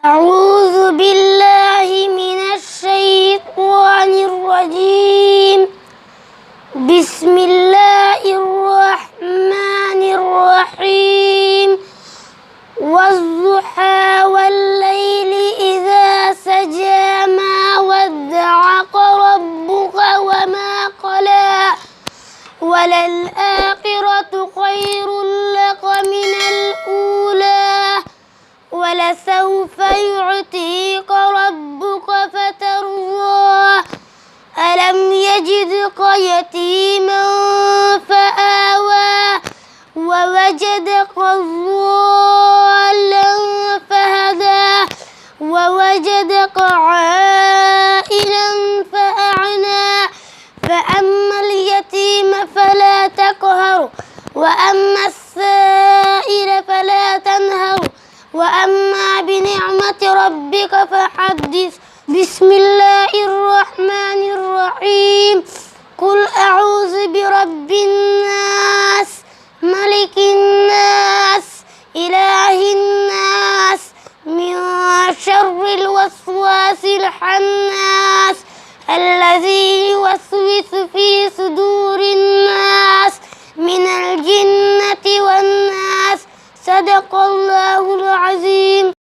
أعوذ بالله من الشيطان الرجيم. بسم الله الرحمن الرحيم. والضحى والليل إذا سجى ما ودعك ربك وما قلى وللآخرة خير لك من الأولى ولسوف يعطيك ربك فترضى ألم يجدك يتيما فآوى ووجدك ضالا فهدى ووجدك عائلا فأغنى فأما اليتيم فلا تقهر وأما السائل فلا تنهر وأما بنعمة ربك فحدث. بسم الله الرحمن الرحيم. قل أعوذ برب الناس ملك الناس إله الناس من شر الوسواس الخناس الذي يوسوس في صدور الناس من الجنة والناس. صدق الله العظيم.